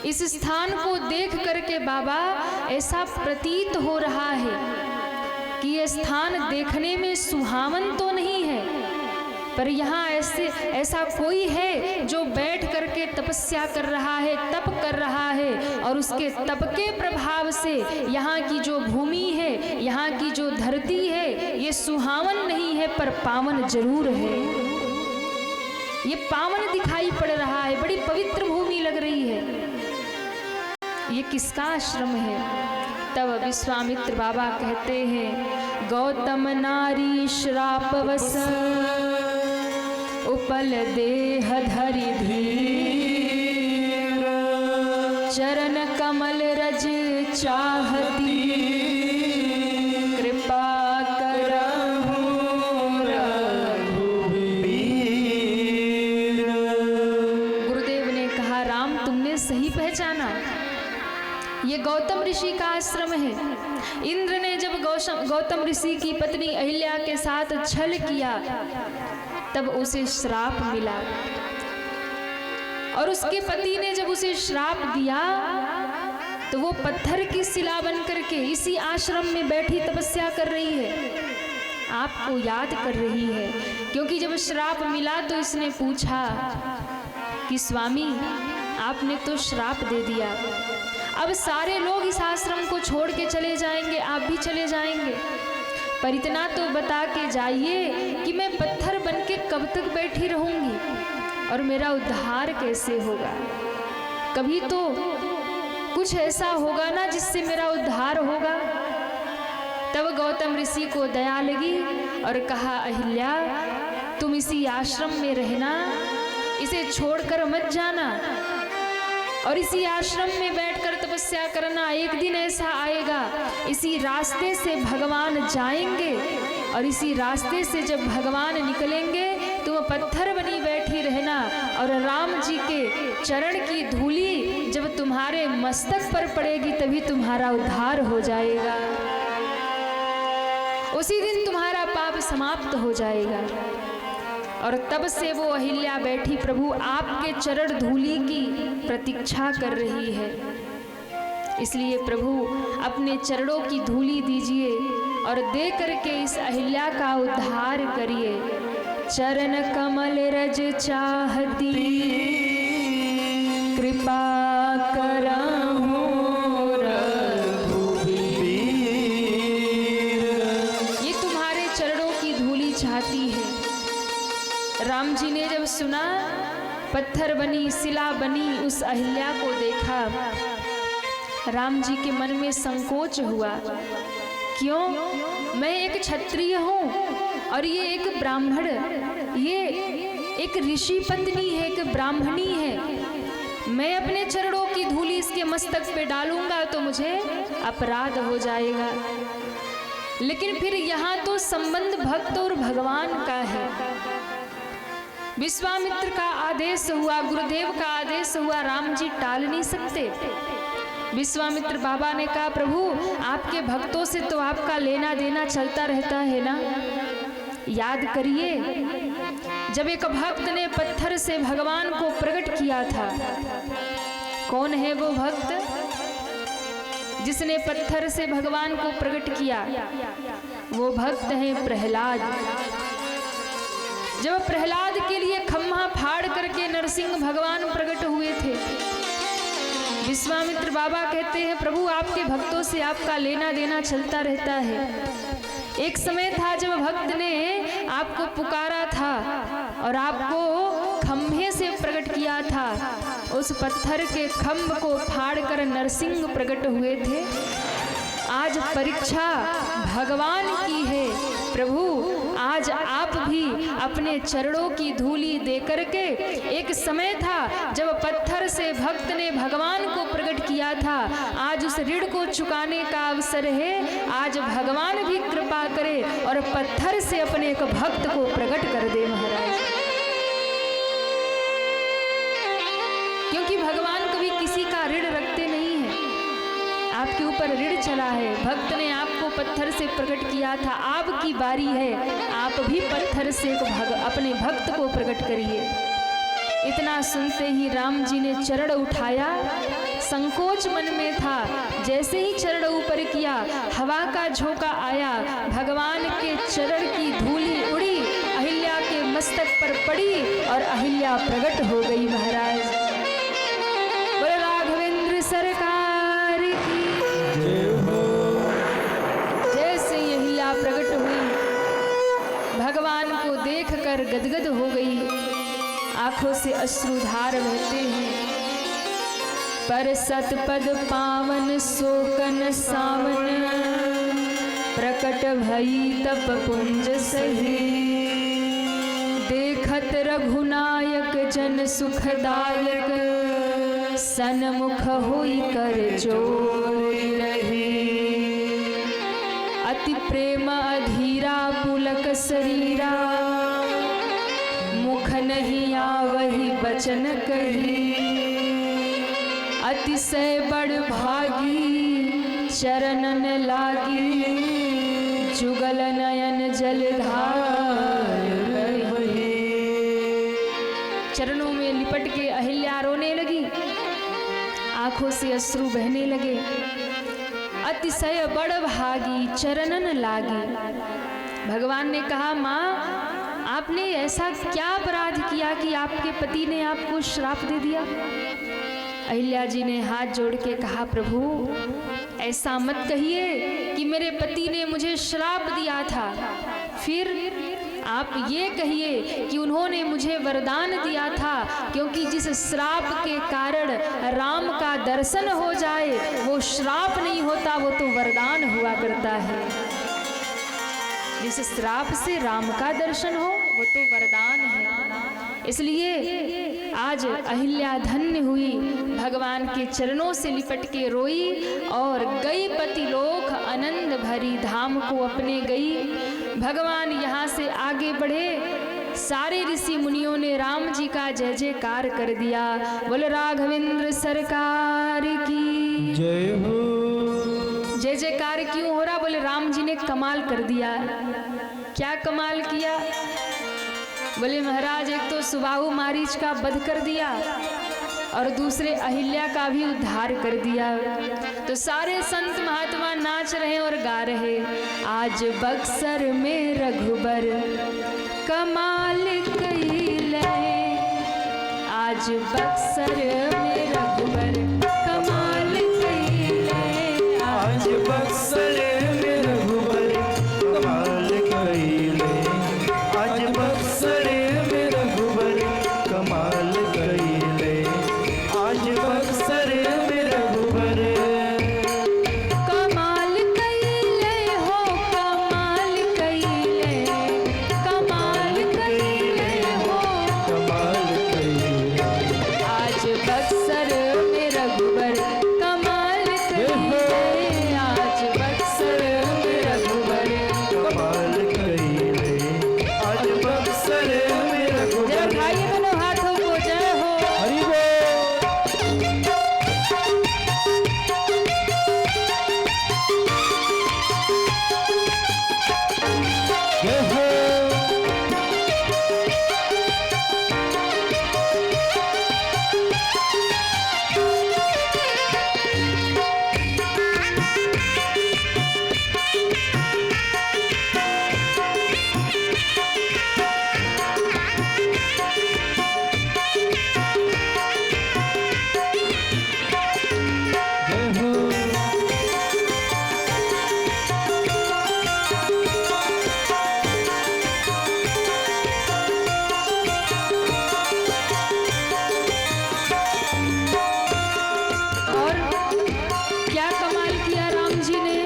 इस स्थान को देख करके बाबा ऐसा प्रतीत हो रहा है कि यह स्थान देखने में सुहावन तो नहीं है, पर यहाँ ऐसा कोई है जो बैठ करके तपस्या कर रहा है, तप कर रहा है, और उसके तप के प्रभाव से यहाँ की जो भूमि है, यहाँ की जो धरती है, ये सुहावन नहीं है पर पावन जरूर है। ये पावन दिखाई पड़ रहा है, बड़ी पवित्र भूमि लग रही है। ये किसका आश्रम है? तब विश्वामित्र बाबा कहते हैं, गौतम नारी श्रापवश उपल देह धरि धीर, चरण कमल रज चाहती, कृपा करहु रघुवीर। गुरुदेव ने कहा, राम तुमने सही पहचाना, ये गौतम ऋषि का आश्रम है। इंद्र ने जब गौतम ऋषि की पत्नी अहिल्या के साथ छल किया तब उसे श्राप मिला, और उसके पति ने जब उसे श्राप दिया तो वो पत्थर की शिला बन करके इसी आश्रम में बैठी तपस्या कर रही है, आपको याद कर रही है। क्योंकि जब श्राप मिला तो इसने पूछा कि स्वामी आपने तो श्राप दे दिया, अब सारे लोग इस आश्रम को छोड़ के चले जाएंगे, आप भी चले जाएंगे, पर इतना तो बता के जाइए कि मैं पत्थर बन के कब तक बैठी रहूंगी और मेरा उद्धार कैसे होगा? कभी तो कुछ ऐसा होगा ना जिससे मेरा उद्धार होगा। तब गौतम ऋषि को दया लगी और कहा, अहिल्या तुम इसी आश्रम में रहना, इसे छोड़कर मत जाना, और इसी आश्रम में बैठकर तपस्या करना। एक दिन ऐसा आएगा, इसी रास्ते से भगवान जाएंगे, और इसी रास्ते से जब भगवान निकलेंगे तुम पत्थर बनी बैठी रहना, और राम जी के चरण की धूली जब तुम्हारे मस्तक पर पड़ेगी तभी तुम्हारा उद्धार हो जाएगा, उसी दिन तुम्हारा पाप समाप्त हो जाएगा। और तब से वो अहिल्या बैठी प्रभु आपके चरण धूली की प्रतीक्षा कर रही है। इसलिए प्रभु अपने चरणों की धूली दीजिए और दे करके इस अहिल्या का उद्धार करिए। चरण कमल रज चाहती, कृपा करहु रघुवीर। ये तुम्हारे चरणों की धूली चाहती है। राम जी ने जब सुना, पत्थर बनी शिला बनी उस अहिल्या को देखा, राम जी के मन में संकोच हुआ। क्यों? मैं एक क्षत्रिय हूँ और ये एक ब्राह्मण, ये एक ऋषि पत्नी है, एक ब्राह्मणी है। मैं अपने चरणों की धूली इसके मस्तक पे डालूंगा तो मुझे अपराध हो जाएगा। लेकिन फिर यहाँ तो संबंध भक्त और भगवान का है। विश्वामित्र का आदेश हुआ, गुरुदेव का आदेश हुआ, राम जी टाल नहीं सकते। विश्वामित्र बाबा ने कहा, प्रभु आपके भक्तों से तो आपका लेना देना चलता रहता है ना, याद करिए जब एक भक्त ने पत्थर से भगवान को प्रकट किया था। कौन है वो भक्त जिसने पत्थर से भगवान को प्रकट किया? वो भक्त है प्रहलाद। जब प्रहलाद के लिए खम्हा फाड़ करके नरसिंह भगवान प्रकट हुए थे, विश्वामित्र बाबा कहते हैं, प्रभु आपके भक्तों से आपका लेना देना चलता रहता है। एक समय था जब भक्त ने आपको पुकारा था और आपको खम्भे से प्रकट किया था, उस पत्थर के खम्भ को फाड़कर नरसिंह प्रकट हुए थे। आज परीक्षा भगवान की है। प्रभु आज आप भी अपने चरणों की धूली दे करके, एक समय था जब पत्थर से भक्त ने भगवान को प्रकट किया था, आज उस ऋण को चुकाने का अवसर है। आज भगवान भी कृपा करे और पत्थर से अपने एक भक्त को प्रकट कर दे महाराज। क्योंकि भगवान कभी किसी का ऋण रखते नहीं है। आपके ऊपर ऋण चला है, भक्त ने आपको पत्थर से प्रकट किया था, आपकी बारी है, आप भी पत्थर से अपने भक्त को प्रकट करिए। इतना सुनते ही राम जी ने चरण उठाया। संकोच मन में था, जैसे ही चरण ऊपर किया हवा का झोंका आया, भगवान के चरण की धूली उड़ी, अहिल्या के मस्तक पर पड़ी और अहिल्या प्रकट हो गई। महाराज बोले राघवेंद्र सरकार की जय हो। जैसे ही अहिल्या प्रकट हुई, भगवान को देखकर गदगद हो गई, आंखों से अश्रुधार बहते हैं। पर सतपद पावन शोकन सावन, प्रकट भई तप पुंज सही, देखत रघुनायक जन सुखदायक, सन्मुख हुई कर जोर रही। अति प्रेम अधीरा पुलक शरीरा, मुख नहीं आवहि बचन कही, अतिशय बड़ भागी चरणन लागी, जुगल नयन जलधार बहे। चरणों में लिपट के अहिल्या रोने लगी, आंखों से अश्रु बहने लगे। अतिशय बड़ भागी चरणन लागी। भगवान ने कहा, माँ आपने ऐसा क्या अपराध किया कि आपके पति ने आपको श्राप दे दिया? अहिल्या जी ने हाथ जोड़ के कहा, प्रभु ऐसा मत कहिए कि मेरे पति ने मुझे श्राप दिया था, फिर आप ये कहिए कि उन्होंने मुझे वरदान दिया था, क्योंकि जिस श्राप के कारण राम का दर्शन हो जाए वो श्राप नहीं होता, वो तो वरदान हुआ करता है। जिस श्राप से राम का दर्शन हो वो तो वरदान है। इसलिए आज अहिल्या धन्य हुई, भगवान के चरणों से लिपट के रोई और गई पतिलोक आनंद भरी धाम को अपने गई। भगवान यहाँ से आगे बढ़े, सारे ऋषि मुनियों ने राम जी का जय जयकार कर दिया। बोले राघवेंद्र सरकार की जय हो। जय जयकार क्यों हो रहा? बोले राम जी ने कमाल कर दिया। क्या कमाल किया? बोले महाराज एक तो सुबाहु मारीच का वध कर दिया और दूसरे अहिल्या का भी उद्धार कर दिया। तो सारे संत महात्मा नाच रहे और गा रहे, आज बक्सर में रघुबर कमाल कइले, आज बक्सर में रघुबर कमाल कइले, आज बक्सर में रघुबर कमाल कइले, आज बक्सर में रघुबर कमाल कइले, आज बक्सर में रघुबर कमाल कइले हो, कमाल कइले, कमाल कइले हो, कमाल कइले, आज बक्सर में रघुबर कमाल कइले, आज बक्सर में रघुबर कमाल कइले, आज बक्सर में रघुबर। जय भाई दोनों हाथों को जय हो। हरि बोल। जय हो। जय हो। और क्या कमाल किया राम जी ने?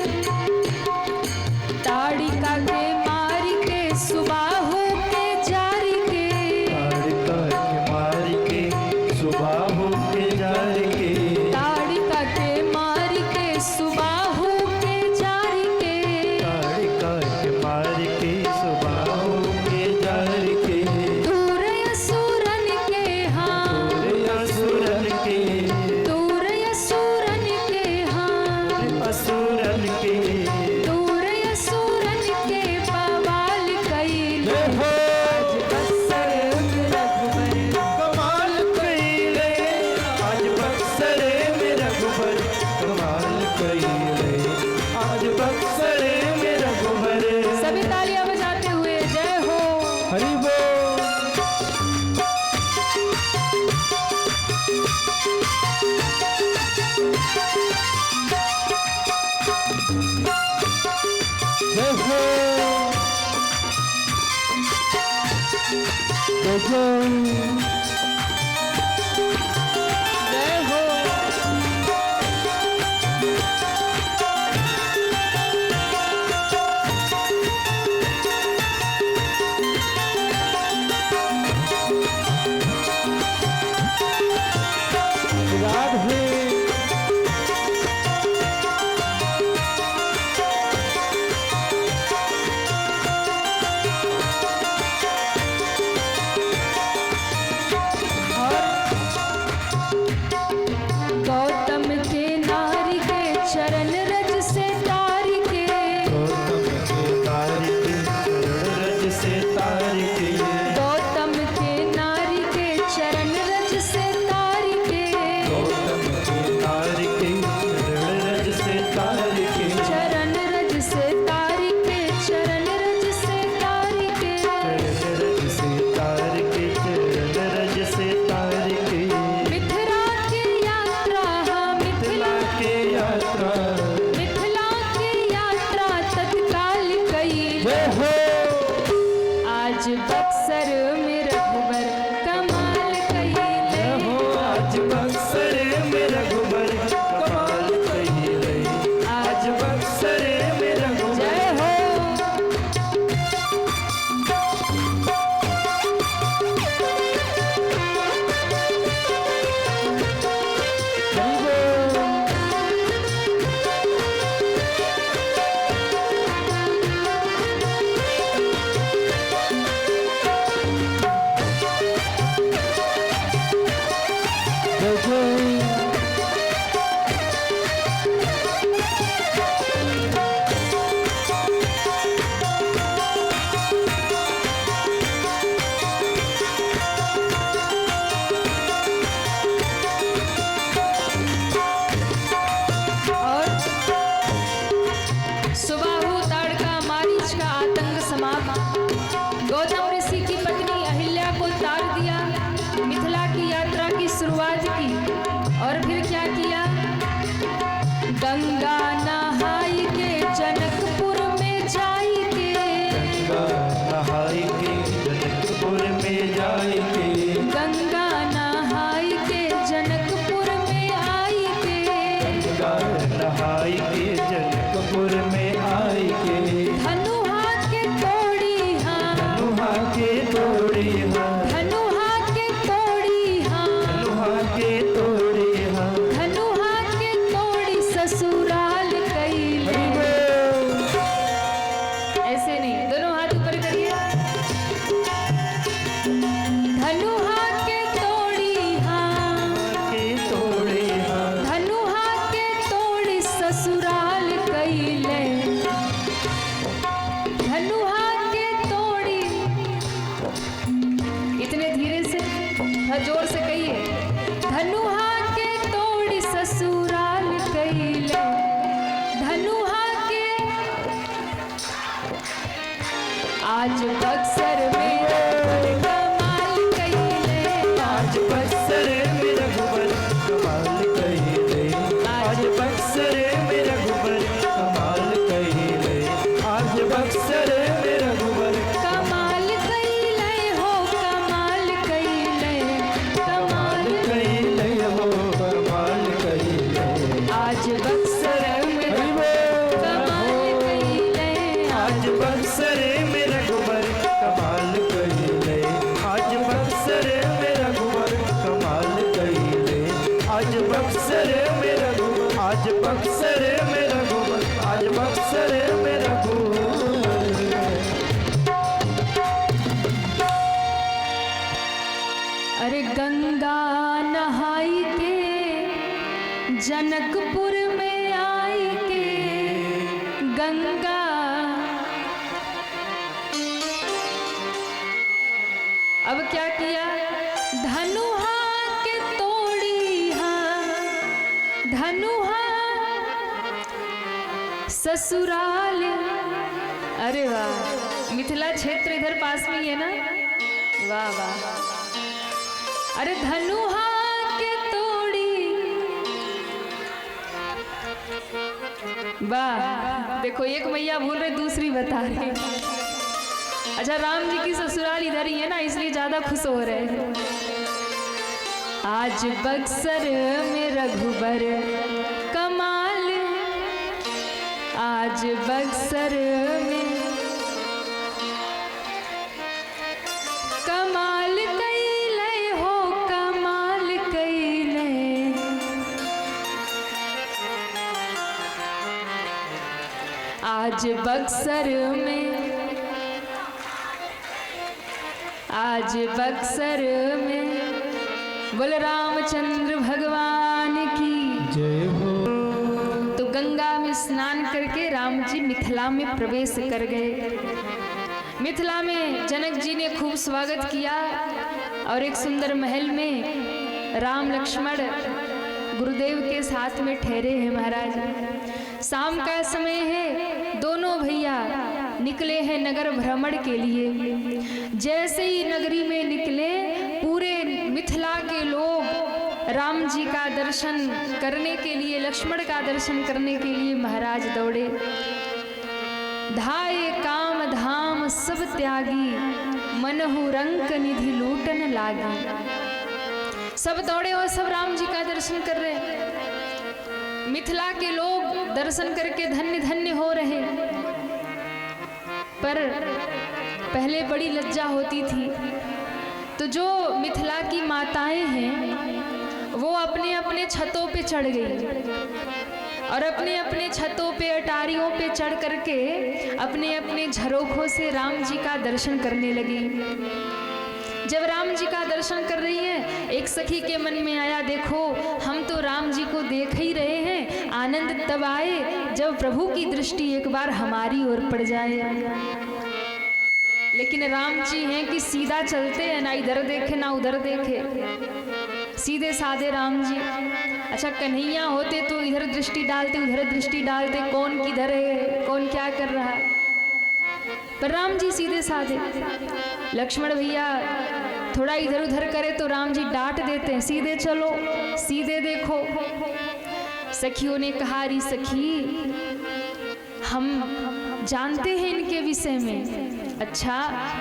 ताड़िका के मारी के सुबाहु के जारी के, ताड़िका के मार के सुबाहु के जार के, ताड़िका के मारी के सुबाहु के जारी के, ताड़िका के मार के सुबाहु के जार के, दूर असुरन के हाँ, असुरन के, दूर असुरन के हाँ, असुरन के, दूर असुरन के बवाल कइले, जय हो। आज बक्सर में रघुबर कमाल जय जय जय हो। राधे गौतम के नारी के चरण रज से तारी के, गौतम के नारी के चरण रज से तारी के, गौतम के नारी के चरण रज से तारी के, गौतम के नारी के चरण रज से तारी के, चरण रज से तारी के, चरण रज से तारी के, चरण रज से तारी के, चरण रज से तारी के, मिथिला की यात्रा, हाँ मिथिला, के यात्रा मिथिला की यात्रा तत्काल कई, जय हो। आज बक्सर में रघुबर कमाल कई, हो आज बक्सर में रघुबर कमाल कइले, आज बक्सर में रघुबर जय हो। जय जय और सुबाहु ताड़का मारीच का आतंक समाप्त। गौतम ऋषि की पत्नी अहिल्या को तार दिया, मिथिला की यात्रा की शुरुआत की और फिर क्या किया? गंगा नहाई के जनकपुर में जाई के, नहाई के जनकपुर में जाई के, गंगा नहाई के जनकपुर में आई के, गंगा नहाई के जनकपुर में आई के, धनुहा के तोड़ी हाँ, नुहा के तोड़ी हाँ, धनुहा के तोड़ी हाँ, नुहा के तोड़ी हाँ, धनुहा के तोड़ी ससुराल कइले। ऐसे नहीं, दोनों हाथ ऊपर करिए। धनुहा के तोड़ी हाँ, के तोड़ी हाँ, धनुहा के तोड़ी ससुराल कइले, धनुहा के तोड़ी। इतने धीरे से, थोड़ा जोर से कहिए। धनुहा के तोड़ी ससुराल कइले, धनुहा के। आज बक्सर में रघुबर कमाल कइले, आज बक्सर में रघुबर कमाल कइले, आज बक्सर में रघुबर कमाल कइले, आज बक्सर में रघुबर कमाल कइले हो, कमाल कइले, कमाल। कइले हो कमाल कइले, आज बक्सर में कमाल कइले, आज बक्सर में रघुबर कमाल कइले, आज बक्सर में रघुबर कमाल कइले, आज बक्सर में रघुबर, आज बक्सर में रघुबर, आज बक्सर में रघुबर। अरे गंगा नहाई के जनकपुर में आई के, गंगा। अब क्या किया? धनुहा के तोड़ी हाँ, धनुहा ससुराल। अरे वाह, मिथिला क्षेत्र इधर पास में ही है ना? वाह वाह। अरे धनुहा के तोड़ी, वाह। देखो एक मैया बोल रहे, दूसरी बता रहे। अच्छा, राम जी की ससुराल इधर ही है ना, इसलिए ज्यादा खुश हो रहे हैं। आज बक्सर में रघुबर कमाल, आज बक्सर में कमाल कैले हो, कमाल कैले। आज बक्सर में, आज बक्सर में बोल रामचंद्र भगवान की जय हो। तो गंगा में स्नान करके राम जी मिथिला में प्रवेश कर गए। मिथिला में जनक जी ने खूब स्वागत किया और एक सुंदर महल में राम लक्ष्मण गुरुदेव के साथ में ठहरे हैं महाराज। शाम का समय है, दोनों भैया निकले हैं नगर भ्रमण के लिए। जैसे ही नगरी में निकले, पूरे मिथिला के लोग राम जी का दर्शन करने के लिए, लक्ष्मण का दर्शन करने के लिए महाराज दौड़े। धाये काम धाम सब त्यागी, मनहु रंक निधि लूटन लागी। सब दौड़े और सब राम जी का दर्शन कर रहे। मिथिला के लोग दर्शन करके धन्य धन्य हो रहे। पर पहले बड़ी लज्जा होती थी, तो जो मिथिला की माताएं हैं वो अपने अपने छतों पे चढ़ गई और अपने अपने छतों पे, अटारियों पे चढ़ करके अपने अपने झरोखों से राम जी का दर्शन करने लगी। जब राम जी का दर्शन कर रही हैं, एक सखी के मन में आया, देखो हम तो राम जी को देख ही रहे हैं, आनंद तब आए जब प्रभु की दृष्टि एक बार हमारी ओर पड़ जाए। लेकिन राम जी हैं कि सीधा चलते हैं, ना इधर देखे ना उधर देखे, सीधे साधे राम जी। अच्छा, कन्हैया होते तो इधर दृष्टि डालते, उधर दृष्टि डालते, कौन किधर है, कौन क्या कर रहा है। पर राम जी सीधे साधे। लक्ष्मण भैया थोड़ा इधर उधर करे तो राम जी डांट देते हैं, सीधे चलो, सीधे देखो। सखियों ने कहा, री सखी हम जानते हैं इनके विषय में। अच्छा,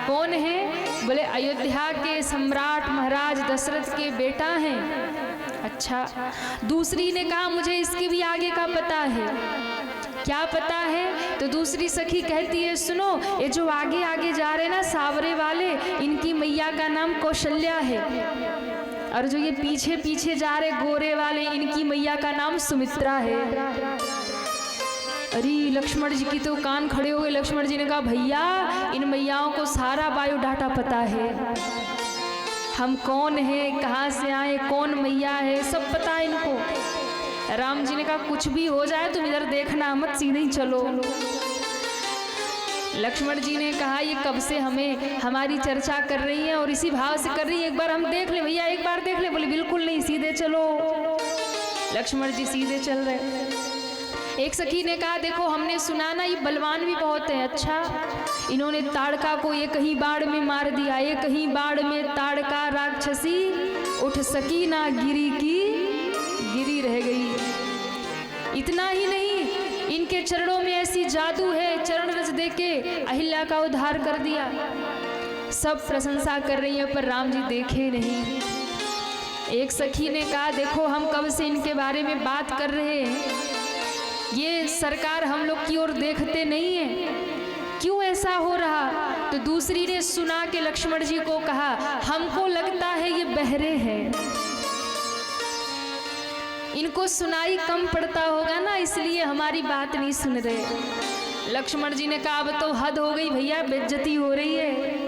कौन है? बोले अयोध्या के सम्राट महाराज दशरथ के बेटा हैं। अच्छा, दूसरी ने कहा मुझे इसके भी आगे का पता है। क्या पता है? तो दूसरी सखी कहती है, सुनो, ये जो आगे आगे जा रहे ना सावरे वाले, इनकी मैया का नाम कौशल्या है। और जो ये पीछे पीछे जा रहे गोरे वाले, इनकी मैया का नाम सुमित्रा है। अरे लक्ष्मण जी की तो कान खड़े हो गए। लक्ष्मण जी ने कहा, भैया इन मैयाओं को सारा बायोडाटा पता है, हम कौन है, कहाँ से आए, कौन मैया है, सब पता है इनको। राम जी ने कहा, कुछ भी हो जाए तुम इधर देखना मत, सीधे ही चलो। लक्ष्मण जी ने कहा, ये कब से हमें हमारी चर्चा कर रही है और इसी भाव से कर रही है, एक बार हम देख ले भैया, एक बार देख ले। बोले बिल्कुल नहीं, सीधे चलो। लक्ष्मण जी सीधे चल रहे। एक सखी ने कहा, देखो हमने सुना ना ये बलवान भी बहुत है। अच्छा, इन्होंने ताड़का को एक ही बाढ़ में मार दिया, एक ही बाढ़ में ताड़का राक्षसी उठ सकी ना, गिरी की गिरी रह गई। इतना ही नहीं, इनके चरणों में ऐसी जादू है, चरण रज देके अहिल्या का उद्धार कर दिया। सब प्रशंसा कर रही है पर राम जी देखे नहीं। एक सखी ने कहा, देखो हम कब से इनके बारे में बात कर रहे हैं, ये सरकार हम लोग की ओर देखते नहीं है, क्यों ऐसा हो रहा? तो दूसरी ने सुना के लक्ष्मण जी को कहा, हमको लगता है ये बहरे हैं, इनको सुनाई कम पड़ता होगा ना, इसलिए हमारी बात नहीं सुन रहे। लक्ष्मण जी ने कहा, अब तो हद हो गई भैया, बेइज्जती हो रही है।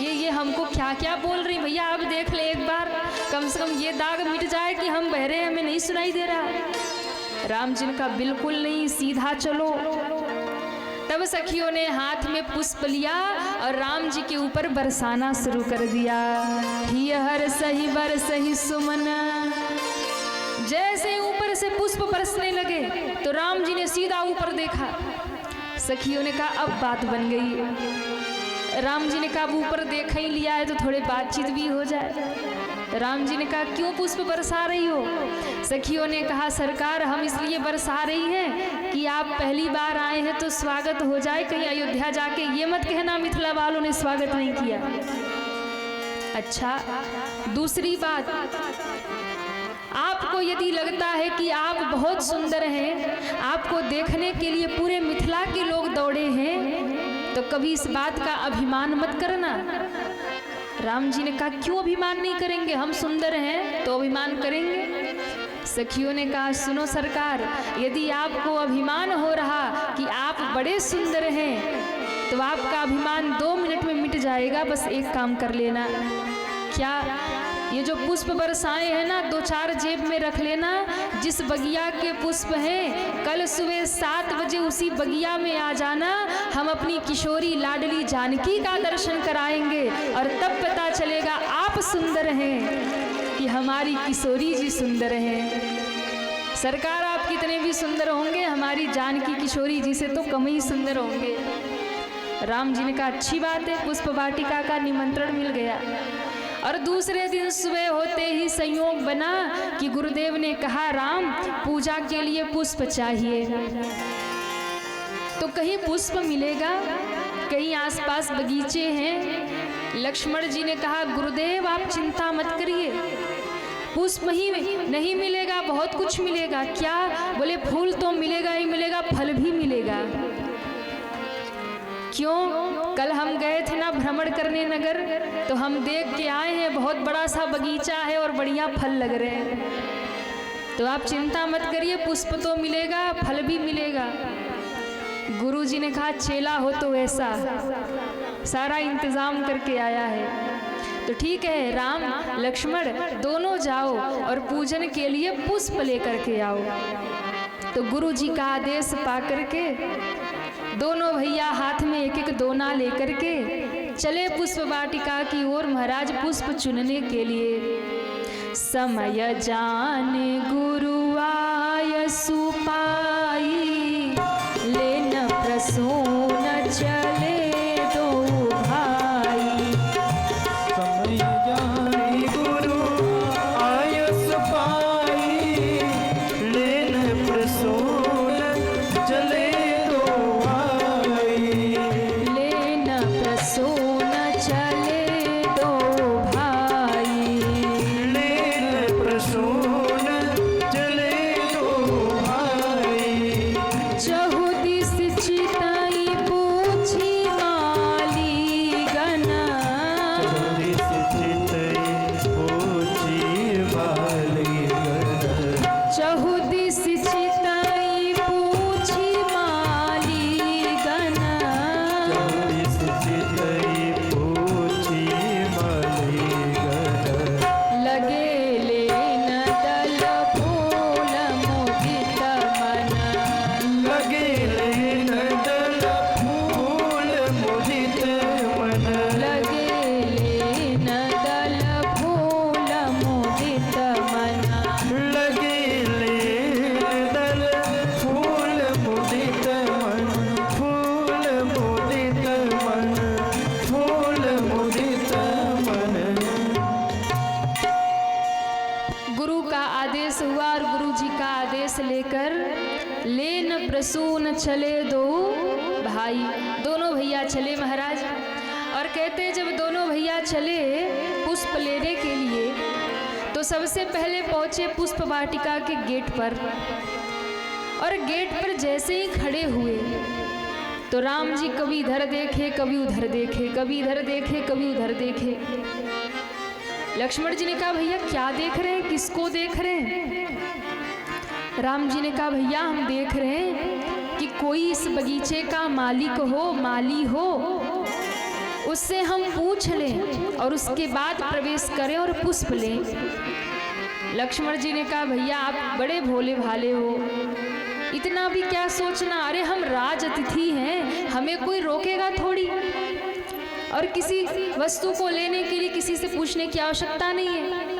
ये हमको क्या क्या बोल रही भैया, अब देख ले एक बार, कम से कम ये दाग मिट जाए कि हम बहरे हैं, हमें नहीं सुनाई दे रहा। राम जी ने कहा, बिल्कुल नहीं, सीधा चलो। तब सखियों ने हाथ में पुष्प लिया और राम जी के ऊपर बरसाना शुरू कर दिया। हिय हर सही बर सही सुमन। जैसे ऊपर से पुष्प बरसने लगे तो राम जी ने सीधा ऊपर देखा। सखियों ने कहा, अब बात बन गई। राम जी ने कहा, अब ऊपर देख ही लिया है तो थोड़े बातचीत भी हो जाए। राम जी ने कहा क्यों पुष्प बरसा रही हो? सखियों ने कहा सरकार हम इसलिए बरसा रही हैं कि आप पहली बार आए हैं तो स्वागत हो जाए, कहीं अयोध्या जाके ये मत कहना मिथिला वालों ने स्वागत नहीं किया। अच्छा, दूसरी बात, आपको यदि लगता है कि आप बहुत सुंदर हैं, आपको देखने के लिए पूरे मिथिला के लोग दौड़े हैं, तो कभी इस बात का अभिमान मत करना। राम जी ने कहा क्यों अभिमान नहीं करेंगे, हम सुंदर हैं तो अभिमान करेंगे। सखियों ने कहा सुनो सरकार, यदि आपको अभिमान हो रहा कि आप बड़े सुंदर हैं तो आपका अभिमान 2 मिनट में मिट जाएगा। बस एक काम कर लेना। क्या? ये जो पुष्प बरसाए हैं ना, 2-4 जेब में रख लेना। जिस बगिया के पुष्प हैं, कल सुबह 7 बजे उसी बगिया में आ जाना। हम अपनी किशोरी लाडली जानकी का दर्शन कराएंगे और तब पता चलेगा आप सुंदर हैं कि हमारी किशोरी जी सुंदर हैं। सरकार आप कितने भी सुंदर होंगे, हमारी जानकी किशोरी जी से तो कम ही सुंदर होंगे। राम जी ने कहा अच्छी बात है, पुष्प वाटिका का निमंत्रण मिल गया। और दूसरे दिन सुबह होते ही संयोग बना कि गुरुदेव ने कहा राम पूजा के लिए पुष्प चाहिए। तो कहीं पुष्प मिलेगा, कहीं आसपास बगीचे हैं। लक्ष्मण जी ने कहा गुरुदेव आप चिंता मत करिए, पुष्प ही नहीं मिलेगा, बहुत कुछ मिलेगा। क्या? बोले फूल तो मिलेगा ही मिलेगा, फल भी मिलेगा। क्यों? कल हम गए थे ना भ्रमण करने नगर, तो हम देख के आए हैं बहुत बड़ा सा बगीचा है और बढ़िया फल लग रहे हैं। तो आप चिंता मत करिए, पुष्प तो मिलेगा, फल भी मिलेगा। गुरु जी ने कहा चेला हो तो ऐसा सारा इंतजाम करके आया है। तो ठीक है, राम लक्ष्मण दोनों जाओ और पूजन के लिए पुष्प लेकर के आओ। तो गुरु जी का आदेश पा करके दोनों भैया हाथ में एक एक दोना लेकर के चले पुष्प वाटिका की ओर महाराज पुष्प चुनने के लिए। समय जान गुरु आय सुपाई, लेन प्रसून चले दो भाई। समय जान गुरु आय सुपाई, लेन प्रसून चले प्रसून चले दो भाई। दोनों भैया चले महाराज। और कहते जब दोनों भैया चले पुष्प लेने के लिए, तो सबसे पहले पहुंचे पुष्प वाटिका के गेट पर। और गेट पर जैसे ही खड़े हुए तो राम जी कभी इधर देखे, कभी उधर देखे, कभी इधर देखे, कभी उधर देखे। लक्ष्मण जी ने कहा भैया क्या देख रहे हैं, किसको देख रहे हैं? राम जी ने कहा भैया हम देख रहे हैं कि कोई इस बगीचे का मालिक हो, माली हो, उससे हम पूछ लें और उसके बाद प्रवेश करें और पुष्प लें। लक्ष्मण जी ने कहा भैया आप बड़े भोले भाले हो, इतना भी क्या सोचना, अरे हम राज अतिथि हैं, हमें कोई रोकेगा थोड़ी। और किसी वस्तु को लेने के लिए किसी से पूछने की आवश्यकता नहीं है।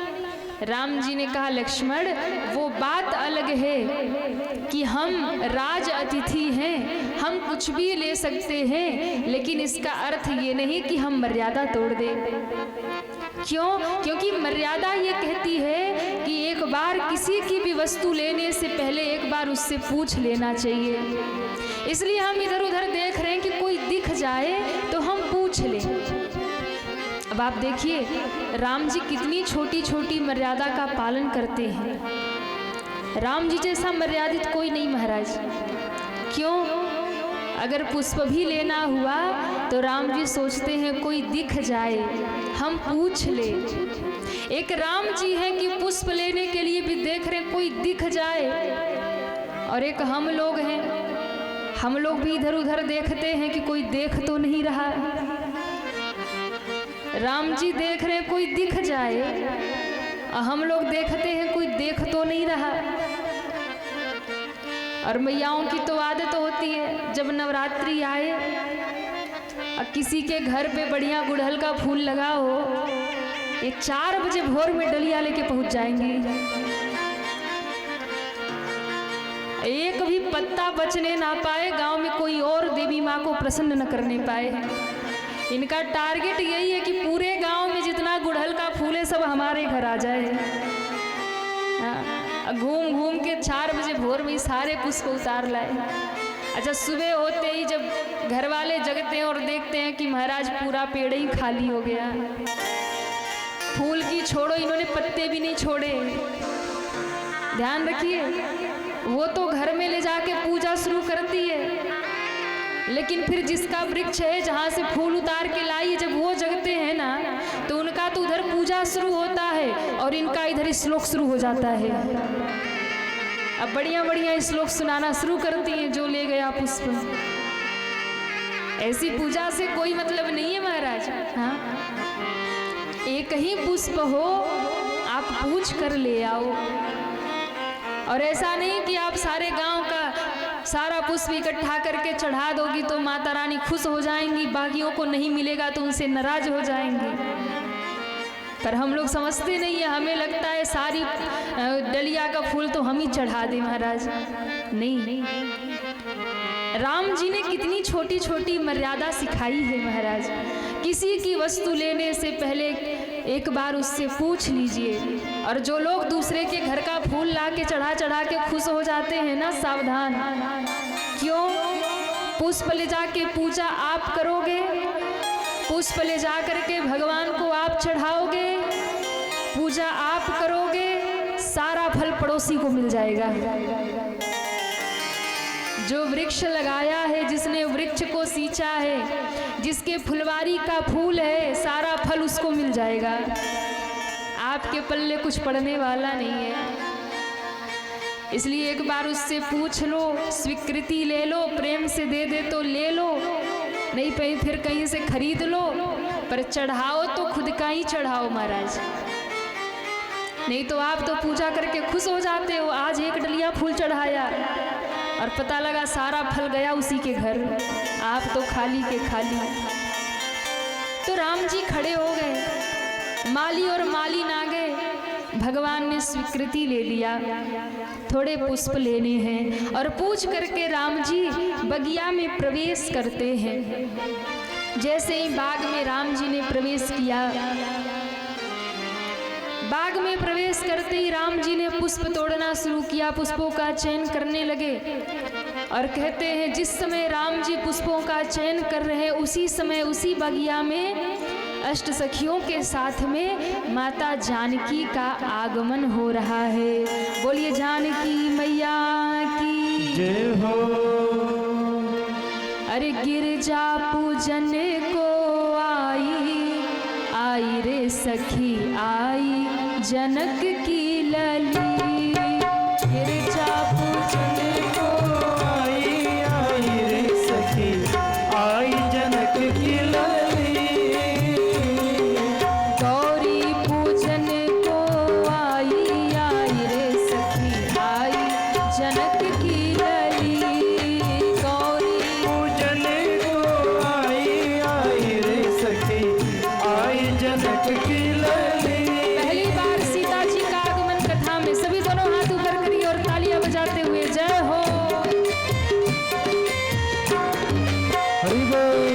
राम जी ने कहा लक्ष्मण वो बात अलग है कि हम राज अतिथि हैं, हम कुछ भी ले सकते हैं, लेकिन इसका अर्थ ये नहीं कि हम मर्यादा तोड़ दें। क्यों? क्योंकि मर्यादा ये कहती है कि एक बार किसी की भी वस्तु लेने से पहले एक बार उससे पूछ लेना चाहिए। इसलिए हम इधर उधर देख रहे हैं कि कोई दिख जाए तो हम पूछ लें। अब आप देखिए राम जी कितनी छोटी छोटी मर्यादा का पालन करते हैं। राम जी जैसा मर्यादित कोई नहीं महाराज। क्यों? अगर पुष्प भी लेना हुआ तो राम जी सोचते हैं कोई दिख जाए हम पूछ ले। एक राम जी है कि पुष्प लेने के लिए भी देख रहे कोई दिख जाए, और एक हम लोग हैं, हम लोग भी इधर उधर देखते हैं कि कोई देख तो नहीं रहा। राम जी देख रहे कोई दिख जाए और हम लोग देखते हैं कोई देख तो नहीं रहा। और मैयाओं की तो आदत होती है जब नवरात्रि आए और किसी के घर पे बढ़िया गुड़हल का फूल लगा हो, ये 4 बजे भोर में डलिया लेके पहुंच जाएंगी। एक भी पत्ता बचने ना पाए, गांव में कोई और देवी माँ को प्रसन्न न करने पाए। इनका टारगेट यही है कि पूरे गांव में जितना गुड़हल का फूल है सब हमारे घर आ जाए। घूम घूम के 4 बजे भोर में सारे पुष्प उतार लाए। अच्छा, सुबह होते ही जब घर वाले जगते हैं और देखते हैं कि महाराज पूरा पेड़ ही खाली हो गया, फूल की छोड़ो इन्होंने पत्ते भी नहीं छोड़े। ध्यान रखिए, वो तो घर में ले जाके पूजा शुरू करती है, लेकिन फिर जिसका वृक्ष है जहाँ से फूल उतार के लाई, जब वो जगते हैं ना तो उनका तो उधर पूजा शुरू होता है और इनका इधर श्लोक शुरू हो जाता है। अब बढ़िया बढ़िया श्लोक सुनाना शुरू करती हैं, जो ले गया पुष्प। ऐसी पूजा से कोई मतलब नहीं है महाराज। हाँ, एक ही पुष्प हो आप पूछ कर ले आओ, और ऐसा नहीं कि आप सारे गांव का सारा पुष्प इकट्ठा करके चढ़ा दोगी तो माता रानी खुश हो जाएंगी, बाकियों को नहीं मिलेगा तो उनसे नाराज हो जाएंगी। पर हम लोग समझते नहीं है, हमें लगता है सारी डलिया का फूल तो हम ही चढ़ा दें महाराज। नहीं, राम जी ने कितनी छोटी छोटी मर्यादा सिखाई है महाराज। किसी की वस्तु लेने से पहले एक बार उससे पूछ लीजिए। और जो लोग दूसरे के घर का फूल ला के चढ़ा के खुश हो जाते हैं ना, सावधान। क्यों? पुष्प ले जाके पूजा आप करोगे, पुष्प ले जा करके भगवान को आप चढ़ाओगे, पूजा आप करोगे, सारा फल पड़ोसी को मिल जाएगा। जो वृक्ष लगाया है, जिसने वृक्ष को सींचा है, जिसके फुलवारी का फूल है, सारा फल उसको मिल जाएगा। आपके पल्ले कुछ पड़ने वाला नहीं है। इसलिए एक बार उससे पूछ लो, स्वीकृति ले लो, प्रेम से दे दे तो ले लो, नहीं पे फिर कहीं से खरीद लो, पर चढ़ाओ तो खुद का ही चढ़ाओ महाराज। नहीं तो आप तो पूजा करके खुश हो जाते हो, आज एक डलिया फूल चढ़ाया और पता लगा सारा फल गया उसी के घर, आप तो खाली के खाली। तो राम जी खड़े हो गए, माली और माली ना गए, भगवान ने स्वीकृति ले लिया, थोड़े पुष्प लेने हैं, और पूछ करके राम जी बगिया में प्रवेश करते हैं। जैसे ही बाग में राम जी ने प्रवेश किया, बाग में प्रवेश करते ही राम जी ने पुष्प तोड़ना शुरू किया, पुष्पों का चयन करने लगे। और कहते हैं जिस समय राम जी पुष्पों का चयन कर रहे, उसी समय उसी बगिया में अष्ट सखियों के साथ में माता जानकी का आगमन हो रहा है। बोलिए जानकी मैया की जय हो। अरे गिरजा पूजन को आई रे सखी आई जनक की लली। गिरजा पूजन को आई रे सखी आई जनक की लली। गौरी पूजन को आई रे सखी आई जनक की लली। गौरी पूजन को आई रे सखी आई जनक की लली। पहली बार सीता जी का आगमन कथा में सभी दोनों हाथ ऊपर करिए और तालियां बजाते हुए जय हो। हरि बोल।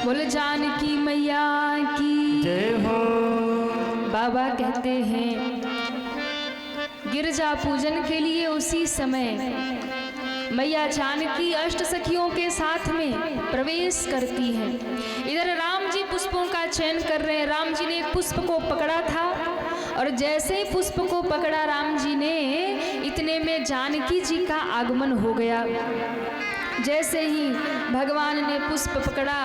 बोले जानकी मैया की जय हो। बाबा कहते हैं गिरजा पूजन के लिए उसी समय मैया जानकी अष्ट सखियों के साथ में प्रवेश करती हैं। इधर राम जी पुष्पों का चयन कर रहे हैं। राम जी ने एक पुष्प को पकड़ा था और जैसे ही पुष्प को पकड़ा राम जी ने, इतने में जानकी जी का आगमन हो गया। जैसे ही भगवान ने पुष्प पकड़ा,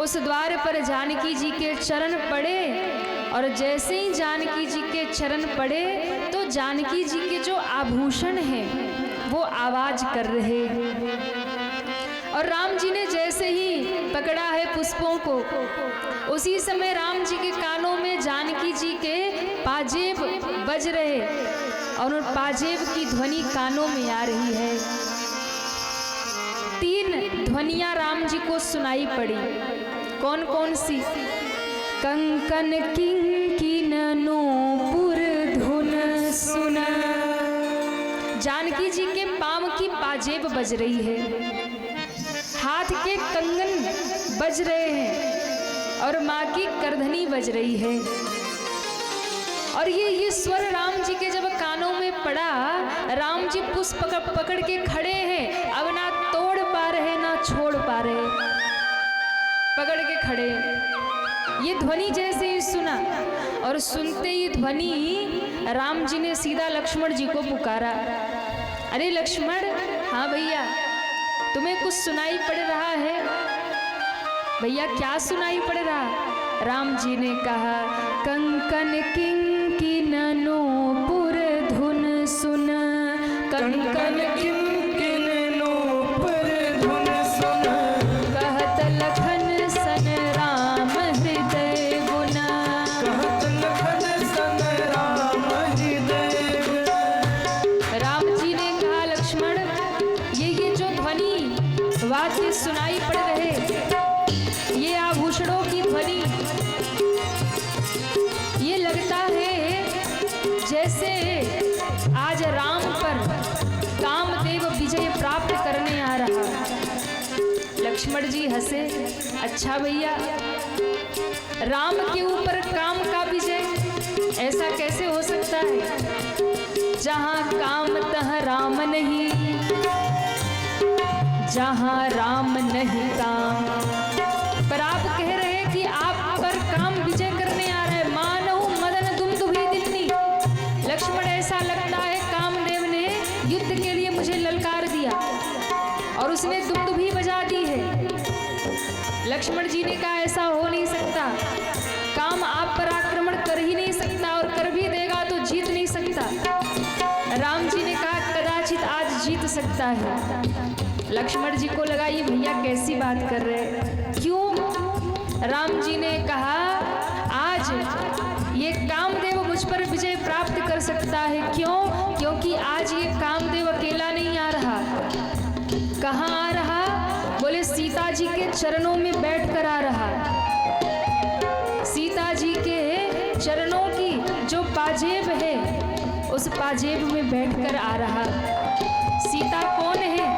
उस द्वार पर जानकी जी के चरण पड़े और जैसे ही जानकी जी के चरण पड़े तो जानकी जी के जो आभूषण हैं वो आवाज कर रहे। और राम जी ने जैसे ही पकड़ा है पुष्पों को, उसी समय राम जी के कानों में जानकी जी के पाजेब बज रहे और उन पाजेब की ध्वनि कानों में आ रही है। 3 ध्वनियां राम जी को सुनाई पड़ी। कौन कौन सी? कंकन किंकिन नूपुर धुन सुन। जानकी जी के पांव की पाजेब बज रही है, हाथ के कंगन बज रहे हैं और माँ की करधनी बज रही है। और ये स्वर राम जी के जब कानों में पड़ा, राम जी पुष्प पकड़ के खड़े हैं। अब ना तोड़ पा रहे ना छोड़ पा रहे, पकड़ के खड़े। ये ध्वनि जैसे ही सुना और सुनते ही ध्वनि राम जी ने सीधा लक्ष्मण जी को पुकारा। अरे लक्ष्मण, हाँ भैया, तुम्हें कुछ सुनाई पड़ रहा है? भैया क्या सुनाई पड़ रहा? राम जी ने कहा कंकन किंकिन नूपुर धुन सुन। कंकन किंकिन नूपुर धुन सुन। कहत लखन सन राम हृदय गुना। कहत लखन सन राम हृदय गुना। राम जी ने कहा लक्ष्मण, ये जो ध्वनि वाद्य सुनाई पड़ रहे, ये आभूषणों की ध्वनि, ये लगता है जैसे आज राम पर कामदेव विजय प्राप्त करने आ रहा। लक्ष्मण जी हंसे। अच्छा भैया, राम के ऊपर काम का विजय, ऐसा कैसे हो सकता है? जहां काम तह राम नहीं, जहां राम नहीं काम। पर आप कह रहे हैं कि आप पर काम विजय करने आ रहा है। मानव मदन दुमदुभी दिल्ली। लक्ष्मण, ऐसा लगता है कामदेव ने युद्ध के लिए मुझे ललकार दिया और उसने दुमदुभी बजा दी है। लक्ष्मण जी ने कहा ऐसा हो नहीं सकता, काम आप पर आक्रमण कर ही नहीं सकता और कर भी देगा तो जीत नहीं सकता। राम जी ने कहा कदाचित आज जीत सकता है। लक्ष्मण जी को लगा ये भैया कैसी बात कर रहे हैं, क्यों? राम जी ने कहा आज ये कामदेव मुझ पर विजय प्राप्त कर सकता है। क्यों? क्योंकि आज ये कामदेव अकेला नहीं आ रहा। कहाँ आ रहा? बोले सीता जी के चरणों में बैठकर आ रहा। सीता जी के चरणों की जो पाजेब है, उस पाजेब में बैठकर आ रहा। सीता कौन है?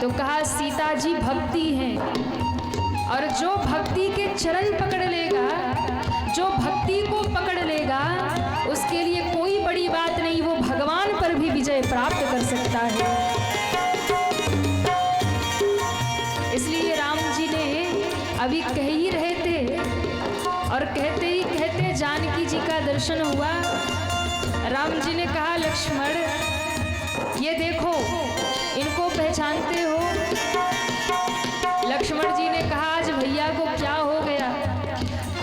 तो कहा सीता जी भक्ति हैं, और जो भक्ति के चरण पकड़ लेगा, जो भक्ति को पकड़ लेगा, उसके लिए कोई बड़ी बात नहीं, वो भगवान पर भी विजय प्राप्त कर सकता है। इसलिए राम जी ने अभी कह ही रहे थे और कहते ही कहते जानकी जी का दर्शन हुआ। राम जी ने कहा लक्ष्मण, ये देखो, इनको पहचानते हो? लक्ष्मण जी ने कहा आज भैया को क्या हो गया?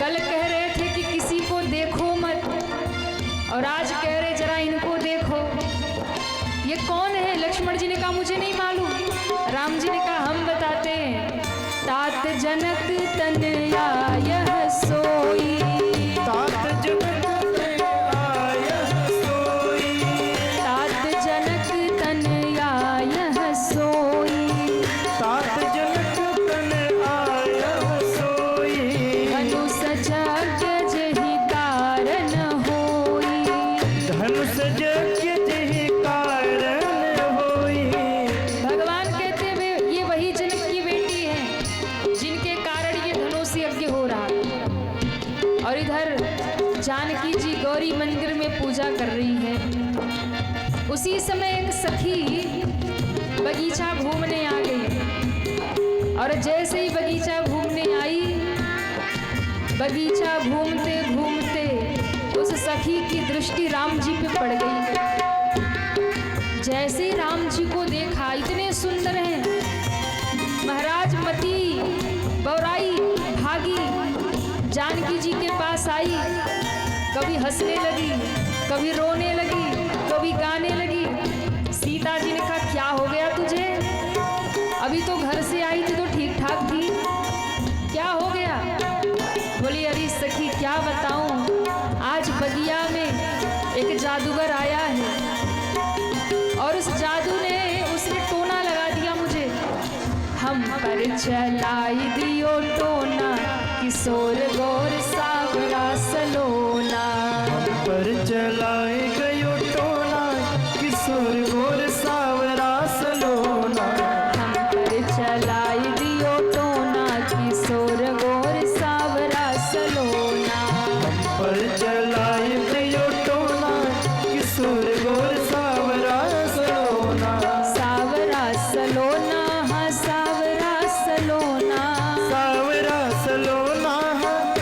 कल कह रहे थे कि किसी को देखो मत, और आज कह रहे जरा इनको देखो। ये कौन है? लक्ष्मण जी ने कहा मुझे नहीं मालूम। राम जी ने कहा हम बताते हैं। तात जनक तनया यह सोई। तात जनक तनया सोई। तात जनक तनया यह सोई। तात जनक तनया सोई। धनुष यज्ञ जहि कारण होई। धनुष यज्ञ जहि कारण होई। भगवान कहते हुए ये वही जनक की बेटी है जिनके इधर जानकी जी गौरी मंदिर में पूजा कर रही है। उसी समय एक सखी बगीचा घूमने आ गई और जैसे ही बगीचा घूमने आई, बगीचा घूमते घूमते उस सखी की दृष्टि राम जी पे पड़ गई। जैसे ही राम जी को देखा, इतने सुंदर हैं, महाराज मती बौराई भागी जानकी जी के पास आई, कभी हंसने लगी, कभी रोने लगी, कभी गाने लगी। सीता जी ने कहा क्या हो गया तुझे, अभी तो घर से आई थी तो ठीक ठाक थी, क्या हो गया? बोली अरे सखी क्या बताऊं, आज बगिया में एक जादूगर आया है और उस जादू ने उसने टोना लगा दिया मुझे। हम पर चलाई दियो टोना, किशोर गौर सावरा सलोना। हम पर चलाए गयो टोना, किशोर गौर सावरा सलोना। हम पर चलाई दियो टोना, किशोर गौर सावरा सलोना। हम पर चलाए गयो टोना, किशोर गौर सावरा सलोना। सावरा सलोना, हाँ सावरा सलोना। सावरा सलोना,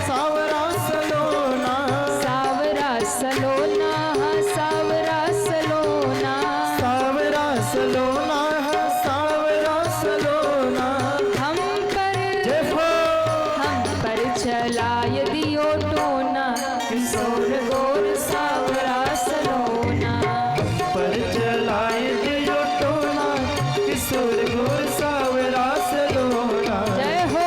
सावरा सलोना। सावरा सलोना, हाँ सावरा सलोना। सावरा सलोना, सावरा सलोना। हम पर चलाय दियो टोना, किशोर गौर सावरा सलोना। पर चलाए दियो टोना, किशोर गौर सावरा सलोना। जय हो।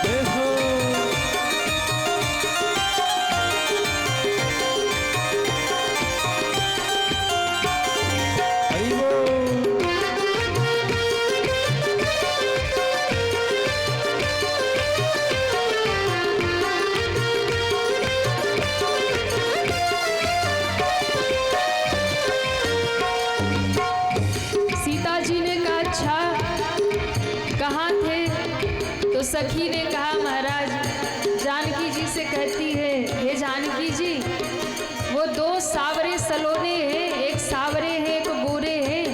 जय हो। हरि बोल। सीता जी ने कहा अच्छा कहाँ थे? तो सखी ने कहा महाराज जानकी जी से कहती है, हे जानकी जी वो दो सावरे सलोने हैं, एक सावरे हैं एक गोरे हैं,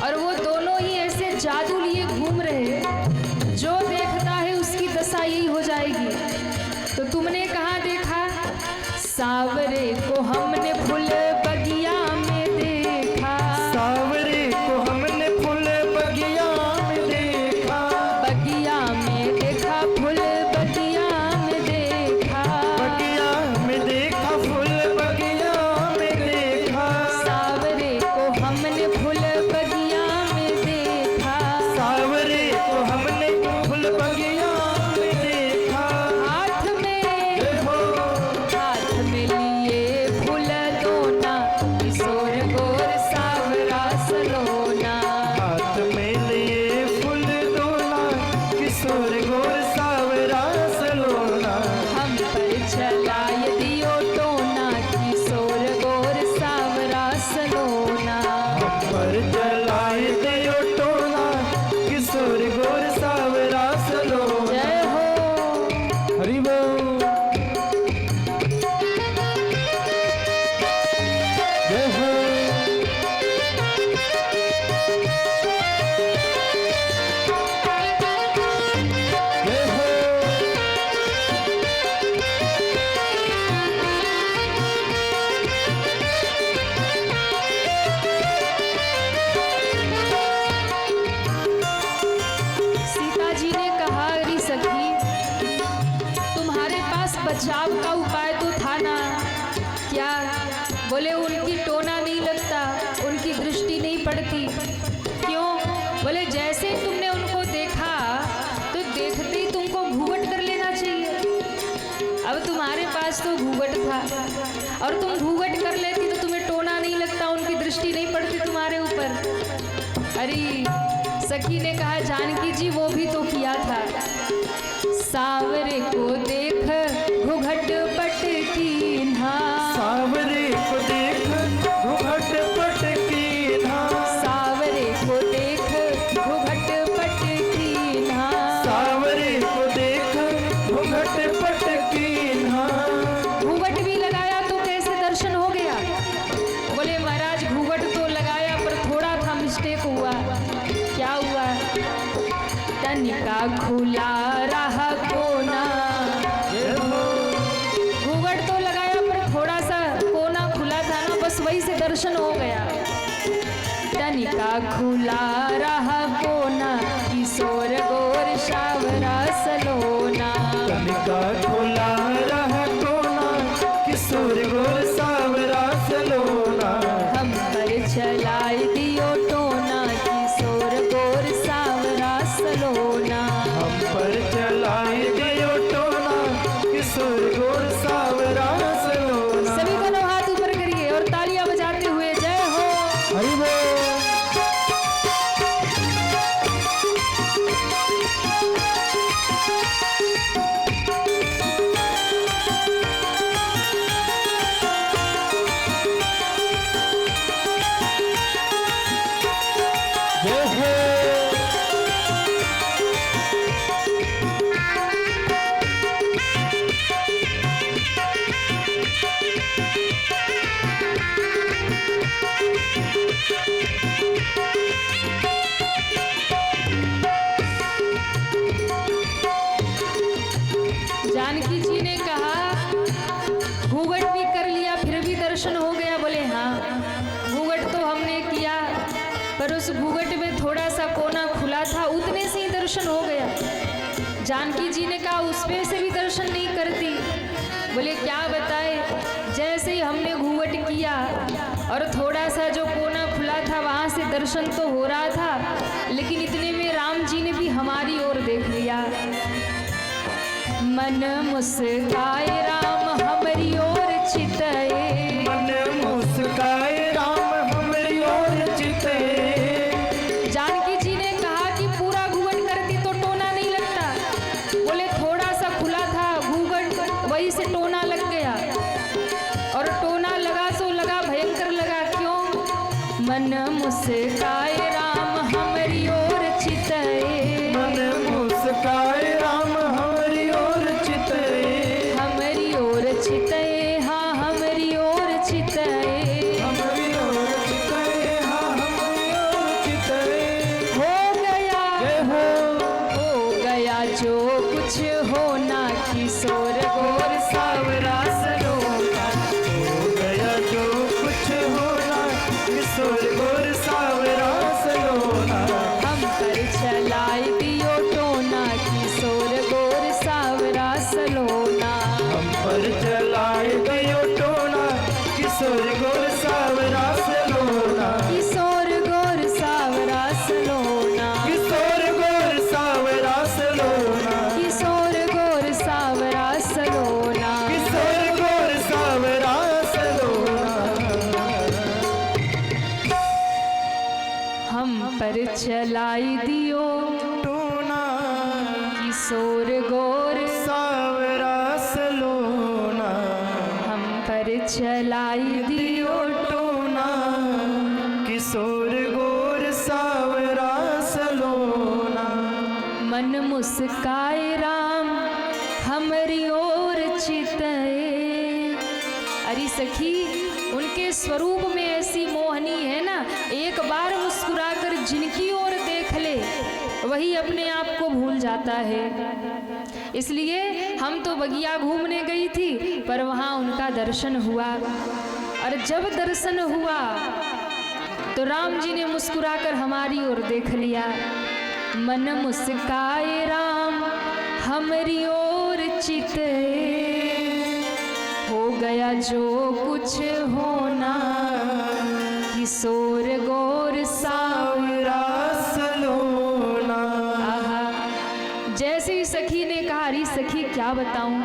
और वो दोनों ही ऐसे जादू लिए घूम रहे हैं, जो देखता है उसकी दशा यही हो जाएगी। तो तुमने कहाँ देखा? सावरे को हमने फूल बगिया में देखा। सावरे को हमने फूल बगिया में देखा। बगिया में देखा, फूल बगिया में देखा। बगिया में देखा, फूल बगिया में देखा। सावरे को हमने फूल बगिया में देखा। सावरे को हमने फूल बगिया में देखा। हाथ में जय हो। लिए फूल दोना, किशोर गौर सावरा सलोना। हाथ में लिए फूल दोना, किशोर गौर सावरा सलोना। हम पर चलाय दियो टोना, किशोर गौर सावरा सलोना। पर चलाए दियो टोना, किशोर गौर सावरा सलोना। जय हो। हरि बोल। जय हो। जय हो। सीता जी ने कहा अरे सखी तुम्हारे पास बचाव का उपाय तो था ना? क्या? बोले उनकी टोना नहीं लगता, उनकी दृष्टि नहीं पड़ती। क्यों? बोले जैसे तुमने उनको देखा तो देखते ही तुमको घूंघट कर लेना चाहिए। अब तुम्हारे पास तो घूंघट था और तुम घूंघट कर लेती तो तुम्हें टोना नहीं लगता, उनकी दृष्टि नहीं पड़ती तुम्हारे ऊपर। अरे सखी ने कहा जानकी जी वो भी तो किया था। सावरे को देख घूंघट पट कीन्हा, सावरे को देख घूंघट पट कीन्हा, सावरे को देख घूंघट पट कीन्हा, सावरे को देख घूंघट पट कीन्हा। घूंघट भी लगाया तो कैसे दर्शन हो गया? बोले महाराज घूंघट तो लगाया पर थोड़ा था मिस्टेक हुआ। क्या हुआ? तनिका खुला रहा कोना, घूंघट तो लगाया पर थोड़ा सा कोना खुला था ना, बस वही से दर्शन हो गया। तनिका खुला रहा कोना, किशोर गोर सावरा सलोना, तनिका खुला रहा कोना, किशोर गोर सावरा सलोना। हम पर चलाए दियो टोना, किशोर गोर सावरा सलोना। हम पर चलाए दियो टोना, किशोर गोर सावरा सलोना। सभी दोनों हाथ ऊपर करिए और तालियां बजाते हुए जय हो। हरि बोल। जानकी जी ने कहा घूंघट भी कर लिया फिर भी दर्शन हो गया? बोले हाँ, घूंघट तो हमने किया पर उस घूंघट में थोड़ा सा कोना खुला था, उतने से ही दर्शन हो गया। जानकी जी ने कहा उसमें से भी दर्शन नहीं करती? बोले क्या बताए, जैसे ही हमने घूंघट किया और थोड़ा सा जो कोना खुला था वहाँ से दर्शन तो हो रहा था, लेकिन इतने में राम जी ने भी हमारी ओर देख लिया। मन मुस्काए राम हमारी ओर चितए, मन मुस्काए राम हमारी ओर चितए। जानकी जी ने कहा कि पूरा घूंघट करती तो टोना नहीं लगता। बोले थोड़ा सा खुला था घूंघट, वही से टोना लग गया, और टोना लगा सो लगा भयंकर लगा। क्यों? मन मुस्काए राम हमारी ओर चितए, मन मुस्काए राम हमारी ओर चितए। हमारी ओर चितए, हाँ हमारी ओर चितए। हमारी ओर चितए, हाँ हमारी ओर चितए। हो गया, जय हो गया जो कुछ होना, किशोर गोर सावरा सलोना। हो गया जो कुछ होना, किशोर गोर सावरा सलोना। हम पर चलाए दियो टोना, किशोर गोर सावरा सलोना। हम पर चलाए गयो टोना, किशोर गोर सावरा सलोना। किशोर गोर सावरा सलोना, किशोर गोर सावरा सलोना। किशोर गोर सावरा सलोना। किशोर गोर सावरा सलोना। हम पर चलाई दियो टोना, किशोर गोर, सावरा सलोना। हम पर चलाई दियो टोना, किशोर गोर सावरा सलोना। मन मुस्काए राम हमारी ओर चितए। अरे सखी, उनके स्वरूप में ऐसी मोहनी है ना, एक बार मुस्कुराकर जिनकी ओर देख ले वही अपने आप को भूल जाता है। इसलिए हम तो बगिया घूमने गई थी पर वहाँ उनका दर्शन हुआ, और जब दर्शन हुआ तो राम जी ने मुस्कुराकर हमारी ओर देख लिया। मन मुस्काए राम हमारी ओर चितए, हो गया जो कुछ होना, किशोर गोर सावरा सलोना। आहा। जैसे ही सखी ने कहा, अरे सखी क्या बताऊं,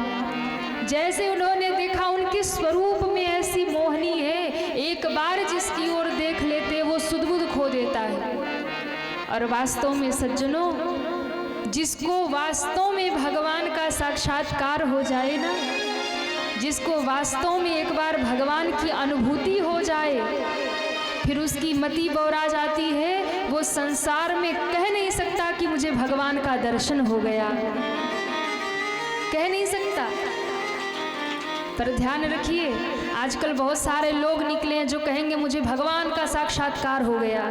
जैसे उन्होंने देखा उनके स्वरूप में ऐसी मोहनी है, एक बार जिसकी ओर देख लेते वो सुध बुध खो देता है। और वास्तव में सज्जनों, जिसको वास्तव में भगवान का साक्षात्कार हो जाए ना, जिसको वास्तव में एक बार भगवान की अनुभूति हो जाए, फिर उसकी मति बौरा जाती है। वो संसार में कह नहीं सकता कि मुझे भगवान का दर्शन हो गया, कह नहीं सकता। पर ध्यान रखिए, आजकल बहुत सारे लोग निकले हैं जो कहेंगे मुझे भगवान का साक्षात्कार हो गया।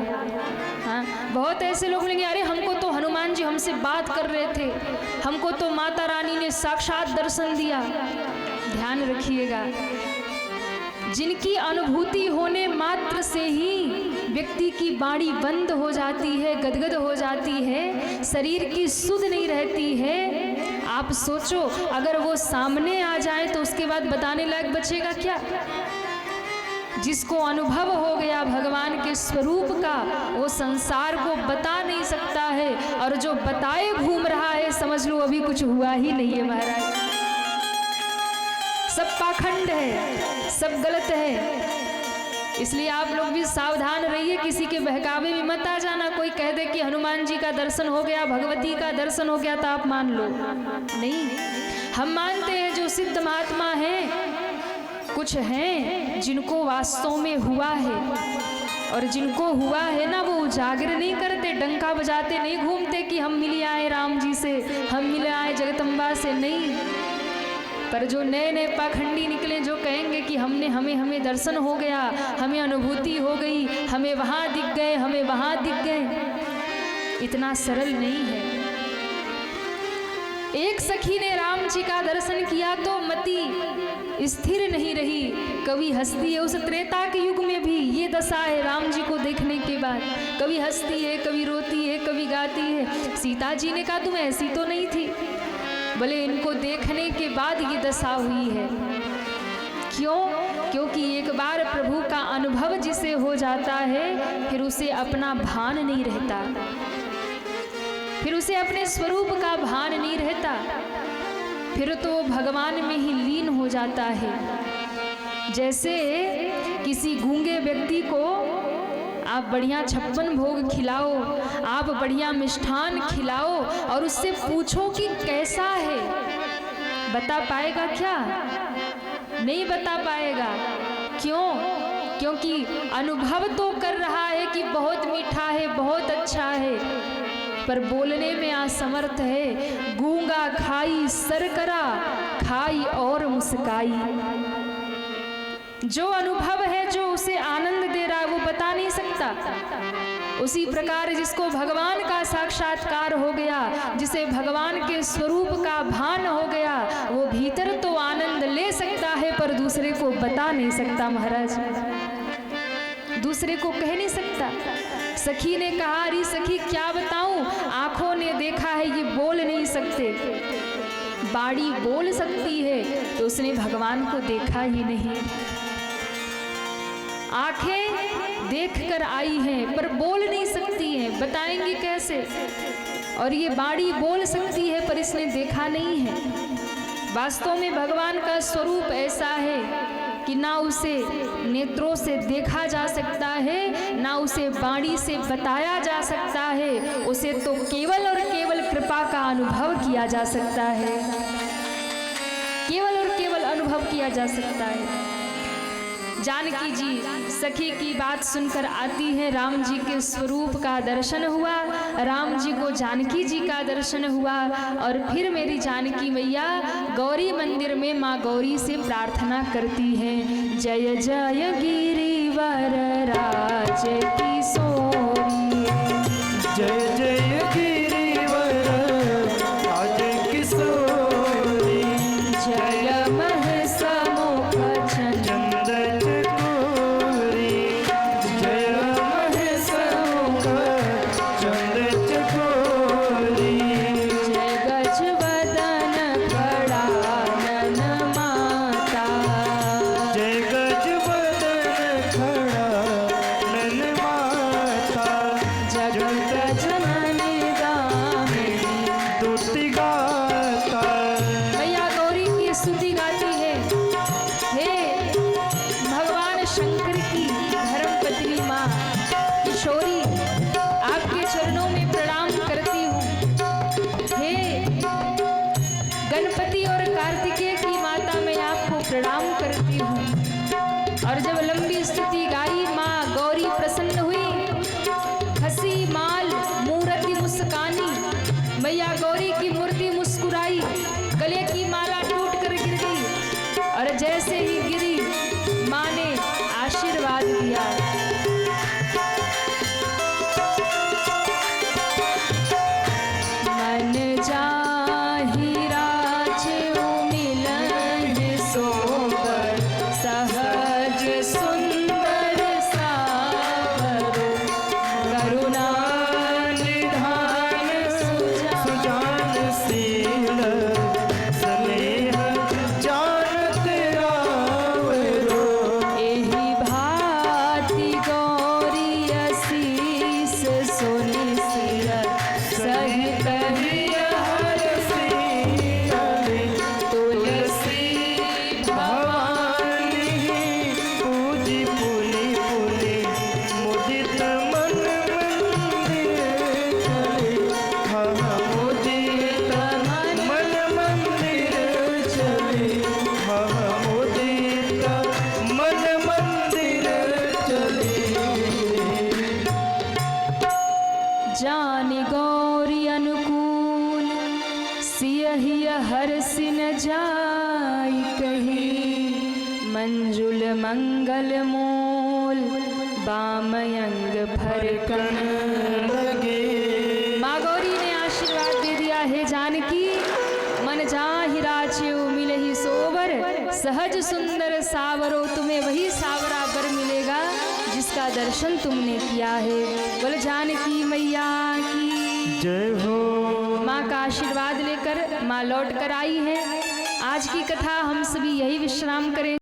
हाँ, बहुत ऐसे लोग मिलेंगे, अरे हमको तो हनुमान जी हमसे बात कर रहे थे, हमको तो माता रानी ने साक्षात दर्शन दिया। ध्यान रखिएगा, जिनकी अनुभूति होने मात्र से ही व्यक्ति की बाणी बंद हो जाती है, गदगद हो जाती है, शरीर की सुध नहीं रहती है। आप सोचो, अगर वो सामने आ जाए तो उसके बाद बताने लायक बचेगा क्या? जिसको अनुभव हो गया भगवान के स्वरूप का, वो संसार को बता नहीं सकता है, और जो बताए घूम रहा है, समझ लो अभी कुछ हुआ ही नहीं है महाराज। सब पाखंड है, सब गलत है। इसलिए आप लोग भी सावधान रहिए, किसी के बहकावे में मत आ जाना। कोई कह दे कि हनुमान जी का दर्शन हो गया, भगवती का दर्शन हो गया, तो आप मान लो। नहीं, हम मानते हैं जो सिद्ध महात्मा हैं, कुछ हैं जिनको वास्तव में हुआ है, और जिनको हुआ है ना, वो उजागर नहीं करते, डंका बजाते नहीं घूमते कि हम मिले आए राम जी से, हम मिले आए जगदम्बा से। नहीं, पर जो नए नए पाखंडी निकले, जो कहेंगे कि हमें दर्शन हो गया, हमें अनुभूति हो गई, हमें वहाँ दिख गए, हमें वहाँ दिख गए, इतना सरल नहीं है। एक सखी ने राम जी का दर्शन किया तो मति स्थिर नहीं रही, कभी हंसती है। उस त्रेता के युग में भी ये दशा है राम जी को देखने के बाद, कभी हंसती है, कभी रोती है, कभी गाती है। सीता जी ने कहा तुम ऐसी तो नहीं थी, भले इनको देखने के बाद ये दशा हुई है। क्यों? क्योंकि एक बार प्रभु का अनुभव जिसे हो जाता है, फिर उसे अपना भान नहीं रहता, फिर उसे अपने स्वरूप का भान नहीं रहता, फिर तो भगवान में ही लीन हो जाता है। जैसे किसी गूंगे व्यक्ति को आप बढ़िया 56 भोग खिलाओ, आप बढ़िया मिष्ठान खिलाओ, और उससे पूछो कि कैसा है, बता पाएगा क्या? नहीं बता पाएगा। क्यों? क्योंकि अनुभव तो कर रहा है कि बहुत मीठा है, बहुत अच्छा है, पर बोलने में असमर्थ है। गूंगा खाई सरकरा, खाई और मुस्काई। जो अनुभव है, जो उसे आनंद दे रहा है, वो बता नहीं सकता। उसी प्रकार जिसको भगवान का साक्षात्कार हो गया, जिसे भगवान के स्वरूप का भान हो गया, वो भीतर तो आनंद ले सकता है, पर दूसरे को बता नहीं सकता महाराज, दूसरे को कह नहीं सकता। सखी ने कहा, अरे सखी क्या बताऊं, आंखों ने देखा है, ये बोल नहीं सकते। बाड़ी बोल सकती है तो उसने भगवान को देखा ही नहीं। आंखें देखकर आई हैं पर बोल नहीं सकती हैं, बताएंगी कैसे? और ये बाड़ी बोल सकती है पर इसने देखा नहीं है। वास्तव में भगवान का स्वरूप ऐसा है कि ना उसे नेत्रों से देखा जा सकता है, ना उसे बाणी से बताया जा सकता है, उसे तो केवल और केवल कृपा का अनुभव किया जा सकता है, केवल और केवल अनुभव किया जा सकता है। जानकी जी सखी की बात सुनकर आती है, राम जी के स्वरूप का दर्शन हुआ, राम जी को जानकी जी का दर्शन हुआ, और फिर मेरी जानकी मैया गौरी मंदिर में माँ गौरी से प्रार्थना करती है, जय जय गिरिवर राज किशोरी, जय जय गिरिवर राज किशोरी, जय महस मुख चंद चकोरी, जय महेश मुख चंद चकोरी, जय गज वदन खड़ानन माता, जय गज बदन खड़ा नन माता, जगत जननी दामिनी। दुति गाता। मैया गौरी की स्तुति गाती है, हे भगवान शंकर की धर्मपत्नी माँ किशोरी, आपके चरणों चरणों में प्रणाम करती हूँ। हे गणपति और कार्तिकेय की माता, मैं आपको प्रणाम करती हूँ। और जब लंबी स्तुति गाई, माँ गौरी प्रसन्न हुई, हंसी माल मूर्ति मुस्कानी, मैया गौरी की मूर्ति मुस्कुराई, गले की माला टूट कर गिर गई। और जैसे ही गिरी, माँ ने आशीर्वाद दिया। मन जाहि राजो मिलहि सोबर, सहज सुंदर सावरो, करुणा निधान सुजान शील स्नेह जानत रावरो। एहि भांति गौरी असीस सोनि सिर सहित तुलसी भवानी पूजी पुनि पुनि मुदित मन मंदिर चले। हाँ मुदित मन मंदिर चले। हाँ मुदित मन मंदिर चले। जानि गौरी अनुकूल, सियहि हर्षि न जाई कही, मंजुल मंगल मूल बामयंग भरकन लगे। माँ गौरी ने आशीर्वाद दे दिया, हे जानकी, मन जाहि राज्यो मिलहि सोबर, सहज सुंदर सावरो। तुम्हें वही सावरा वर मिलेगा जिसका दर्शन तुमने किया है। बोल जानकी मैया की जय हो। माँ का आशीर्वाद लेकर माँ लौट कर आई है। आज की कथा हम सभी यही विश्राम करें।